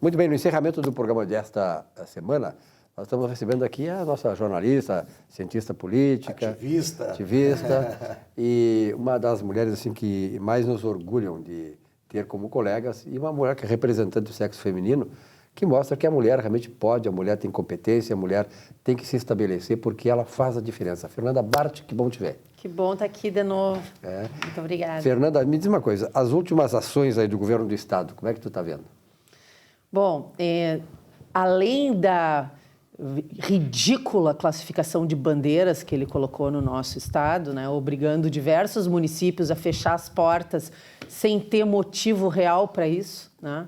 Muito bem, no encerramento do programa desta semana, nós estamos recebendo aqui a nossa jornalista, cientista política, ativista e uma das mulheres assim que mais nos orgulham de ter como colegas e uma mulher que é representante do sexo feminino, que mostra que a mulher realmente pode, a mulher tem competência, a mulher tem que se estabelecer porque ela faz a diferença. Fernanda Bart, que bom te ver. Que bom estar aqui de novo. Muito obrigada. Fernanda, me diz uma coisa, as últimas ações aí do governo do estado, como é que tu está vendo? Bom, além da ridícula classificação de bandeiras que ele colocou no nosso estado, né, obrigando diversos municípios a fechar as portas sem ter motivo real para isso, né?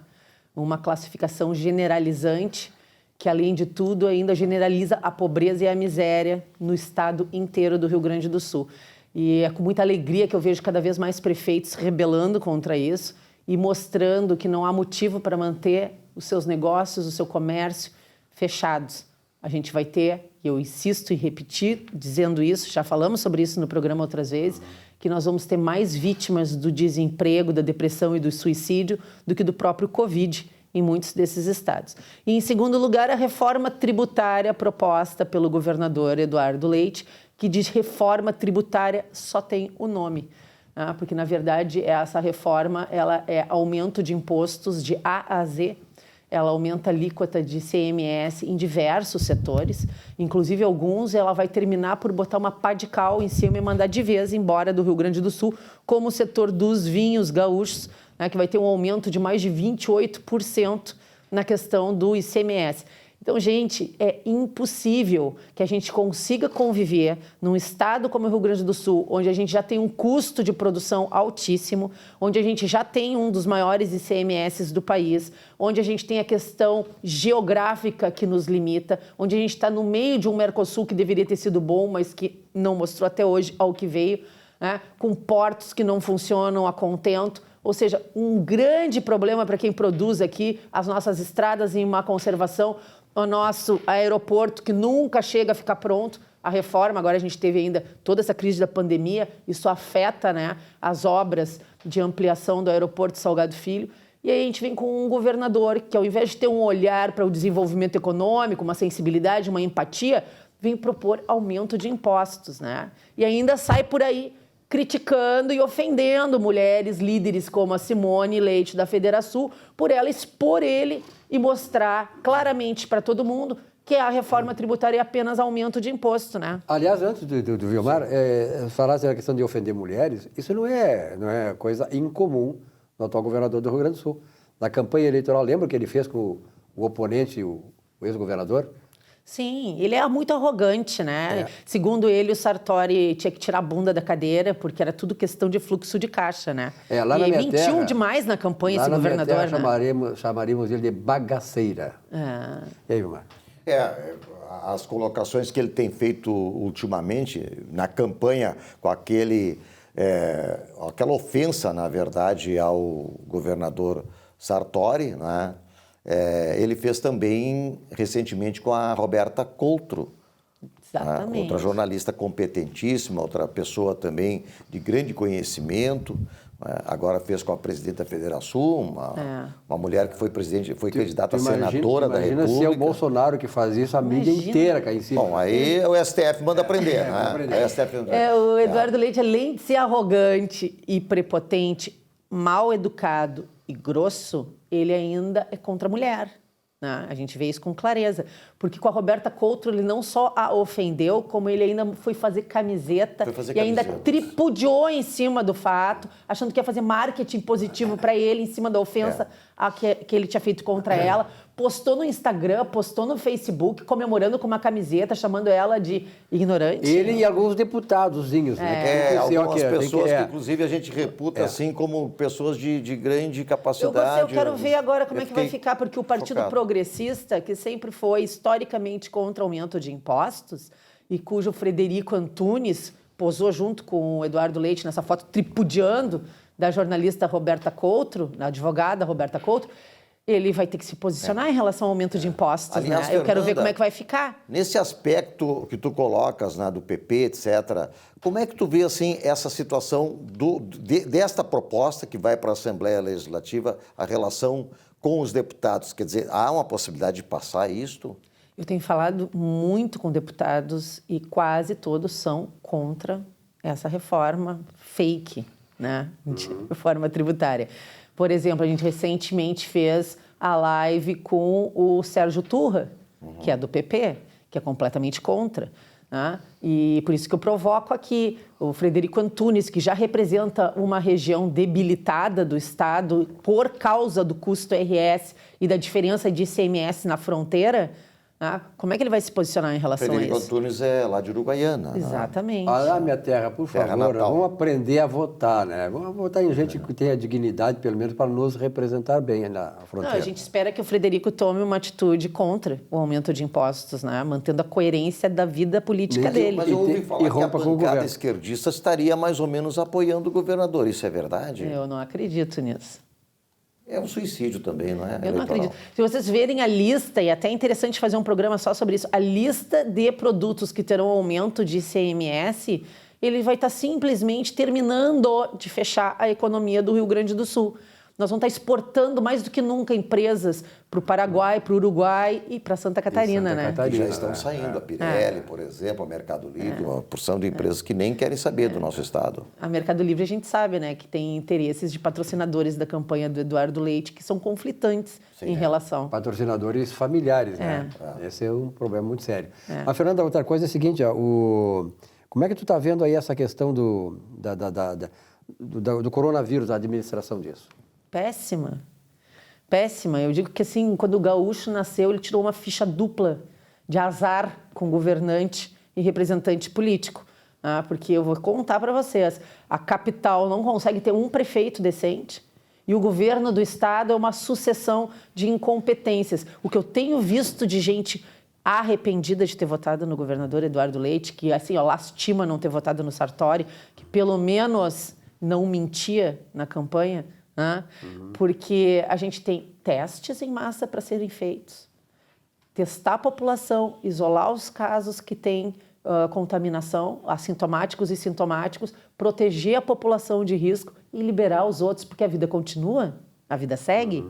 Uma classificação generalizante que, além de tudo, ainda generaliza a pobreza e a miséria no estado inteiro do Rio Grande do Sul. E é com muita alegria que eu vejo cada vez mais prefeitos se rebelando contra isso e mostrando que não há motivo para manter os seus negócios, o seu comércio fechados. A gente vai ter, e eu insisto em repetir, dizendo isso, já falamos sobre isso no programa outras vezes, que nós vamos ter mais vítimas do desemprego, da depressão e do suicídio do que do próprio Covid em muitos desses estados. E, em segundo lugar, a reforma tributária proposta pelo governador Eduardo Leite, que diz reforma tributária só tem o nome. Porque, na verdade, essa reforma ela é aumento de impostos de A a Z. Ela aumenta a alíquota de ICMS em diversos setores, inclusive alguns ela vai terminar por botar uma pá de cal em cima e mandar de vez embora do Rio Grande do Sul, como o setor dos vinhos gaúchos, né, que vai ter um aumento de mais de 28% na questão do ICMS. Então, gente, é impossível que a gente consiga conviver num estado como o Rio Grande do Sul, onde a gente já tem um custo de produção altíssimo, onde a gente já tem um dos maiores ICMS do país, onde a gente tem a questão geográfica que nos limita, onde a gente está no meio de um Mercosul que deveria ter sido bom, mas que não mostrou até hoje ao que veio, né? Com portos que não funcionam a contento. Ou seja, um grande problema para quem produz aqui, as nossas estradas em má conservação, o nosso aeroporto que nunca chega a ficar pronto, a reforma, agora a gente teve ainda toda essa crise da pandemia, isso afeta, né, as obras de ampliação do aeroporto Salgado Filho, e aí a gente vem com um governador que, ao invés de ter um olhar para o desenvolvimento econômico, uma sensibilidade, uma empatia, vem propor aumento de impostos, né, e ainda sai por aí criticando e ofendendo mulheres líderes como a Simone Leite da Federação por ela expor ele e mostrar claramente para todo mundo que a reforma tributária é apenas aumento de imposto, né? Aliás, antes do Vilmar, falasse na questão de ofender mulheres, isso não é coisa incomum no atual governador do Rio Grande do Sul. Na campanha eleitoral, lembra que ele fez com o oponente, o ex-governador? Sim, ele é muito arrogante, né? Segundo ele, o Sartori tinha que tirar a bunda da cadeira porque era tudo questão de fluxo de caixa, né? Lá na minha mentiu terra, demais na campanha lá esse na governador, minha terra, né? chamaríamos ele de bagaceira. E aí, Vilmar? As colocações que ele tem feito ultimamente na campanha com aquela ofensa, na verdade, ao governador Sartori, né? Ele fez também recentemente com a Roberta Coutro, Exatamente. Outra jornalista competentíssima, outra pessoa também de grande conhecimento. Agora fez com a presidente da Federação, uma mulher que foi candidata a senadora da República. Imagina se é o Bolsonaro que faz isso, a mídia inteira cai em cima. Bom, aí o STF manda prender, né? O Eduardo Leite, além de ser arrogante e prepotente, mal educado e grosso, ele ainda é contra a mulher, né? A gente vê isso com clareza, porque com a Roberta Coutro ele não só a ofendeu, como ele ainda foi fazer camiseta ainda tripudiou em cima do fato, achando que ia fazer marketing positivo para ele em cima da ofensa que ele tinha feito contra ela. Postou no Instagram, postou no Facebook, comemorando com uma camiseta, chamando ela de ignorante. Ele e alguns deputadozinhos, né? Algumas pessoas que, inclusive, a gente reputa assim como pessoas de grande capacidade. Eu quero ver agora como é que vai ficar, porque o Partido Progressista, que sempre foi historicamente contra o aumento de impostos, e cujo Frederico Antunes posou junto com o Eduardo Leite nessa foto tripudiando da jornalista Roberta Coutro, da advogada Roberta Coutro, ele vai ter que se posicionar em relação ao aumento de impostos. Aliás, né? Eu quero ver como é que vai ficar. Nesse aspecto que tu colocas, né, do PP, etc., como é que tu vê assim, essa situação desta proposta que vai para a Assembleia Legislativa, a relação com os deputados? Quer dizer, há uma possibilidade de passar isto? Eu tenho falado muito com deputados e quase todos são contra essa reforma fake, né, de reforma tributária. Por exemplo, a gente recentemente fez a live com o Sérgio Turra, que é do PP, que é completamente contra, né? E por isso que eu provoco aqui o Frederico Antunes, que já representa uma região debilitada do Estado por causa do custo RS e da diferença de ICMS na fronteira. Como é que ele vai se posicionar em relação a isso? Frederico Antunes é lá de Uruguaiana. Exatamente. Né? Olha, minha terra, por favor, vamos aprender a votar, né? Vamos votar em gente que tenha dignidade, pelo menos, para nos representar bem na fronteira. Não, a gente espera que o Frederico tome uma atitude contra o aumento de impostos, né? Mantendo a coerência da vida política dele. Mas eu ouvi falar que a bancada esquerdista estaria mais ou menos apoiando o governador. Isso é verdade? Eu não acredito nisso. É um suicídio também, não é? Eu não acredito. Se vocês verem a lista, e até é interessante fazer um programa só sobre isso, a lista de produtos que terão aumento de ICMS, ele vai estar simplesmente terminando de fechar a economia do Rio Grande do Sul. Nós vamos estar exportando mais do que nunca empresas para o Paraguai, para o Uruguai e para Santa Catarina, né? Já estão saindo, a Pirelli, por exemplo, a Mercado Livre, uma porção de empresas que nem querem saber do nosso estado. A Mercado Livre a gente sabe, né, que tem interesses de patrocinadores da campanha do Eduardo Leite que são conflitantes em relação. Patrocinadores familiares, né? Esse é um problema muito sério. Mas, Fernanda, outra coisa é a seguinte, como é que tu está vendo aí essa questão do coronavírus, a administração disso? Péssima. Péssima. Eu digo que, assim, quando o Gaúcho nasceu, ele tirou uma ficha dupla de azar com governante e representante político. Porque eu vou contar para vocês, a capital não consegue ter um prefeito decente e o governo do estado é uma sucessão de incompetências. O que eu tenho visto de gente arrependida de ter votado no governador Eduardo Leite, que, assim, lastima não ter votado no Sartori, que pelo menos não mentia na campanha, porque a gente tem testes em massa para serem feitos, testar a população, isolar os casos que têm contaminação, assintomáticos e sintomáticos, proteger a população de risco e liberar os outros, porque a vida continua, a vida segue.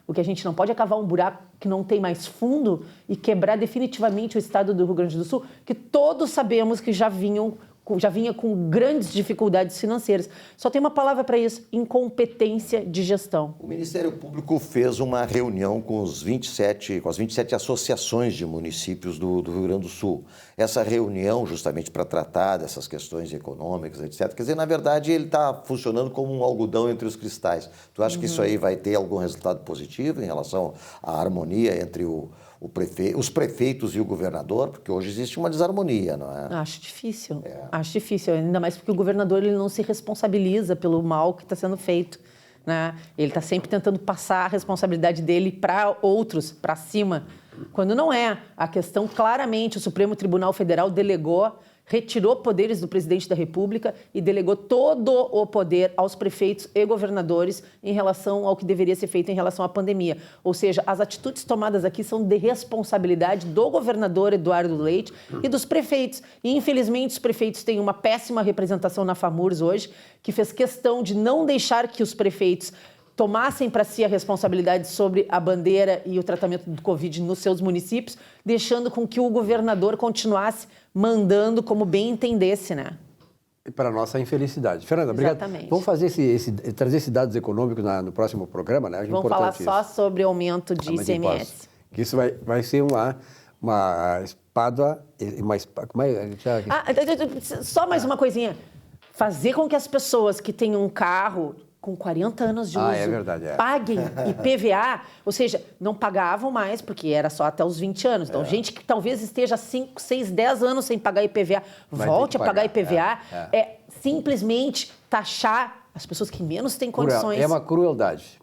O que a gente não pode é cavar um buraco que não tem mais fundo e quebrar definitivamente o estado do Rio Grande do Sul, que todos sabemos que já vinha com grandes dificuldades financeiras. Só tem uma palavra para isso: incompetência de gestão. O Ministério Público fez uma reunião com as 27 associações de municípios do Rio Grande do Sul. Essa reunião, justamente para tratar dessas questões econômicas, etc. Quer dizer, na verdade, ele está funcionando como um algodão entre os cristais. Tu acha que isso aí vai ter algum resultado positivo em relação à harmonia entre os prefeitos e o governador? Porque hoje existe uma desarmonia, não é? Acho difícil. Acho difícil, ainda mais porque o governador ele não se responsabiliza pelo mal que está sendo feito, né? Ele está sempre tentando passar a responsabilidade dele para outros, para cima, quando não é. A questão, claramente, o Supremo Tribunal Federal retirou poderes do presidente da República e delegou todo o poder aos prefeitos e governadores em relação ao que deveria ser feito em relação à pandemia. Ou seja, as atitudes tomadas aqui são de responsabilidade do governador Eduardo Leite e dos prefeitos. E, infelizmente, os prefeitos têm uma péssima representação na FAMURS hoje, que fez questão de não deixar que os prefeitos tomassem para si a responsabilidade sobre a bandeira e o tratamento do Covid nos seus municípios, deixando com que o governador continuasse mandando como bem entendesse, né? Para a nossa infelicidade. Fernanda, obrigado. Exatamente. Vamos fazer trazer esses dados econômicos no próximo programa, né? Vamos falar só sobre o aumento de ICMS. Isso vai ser uma espada... Só mais uma coisinha. Fazer com que as pessoas que têm um carro com 40 anos de uso paguem IPVA, ou seja, não pagavam mais, porque era só até os 20 anos. Então, gente que talvez esteja 5, 6, 10 anos sem pagar IPVA, volte a pagar IPVA, é simplesmente taxar as pessoas que menos têm condições. É uma crueldade.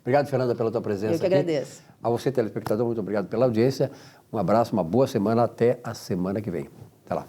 Obrigado, Fernanda, pela tua presença aqui. Eu que agradeço. A você, telespectador, muito obrigado pela audiência. Um abraço, uma boa semana, até a semana que vem. Até lá.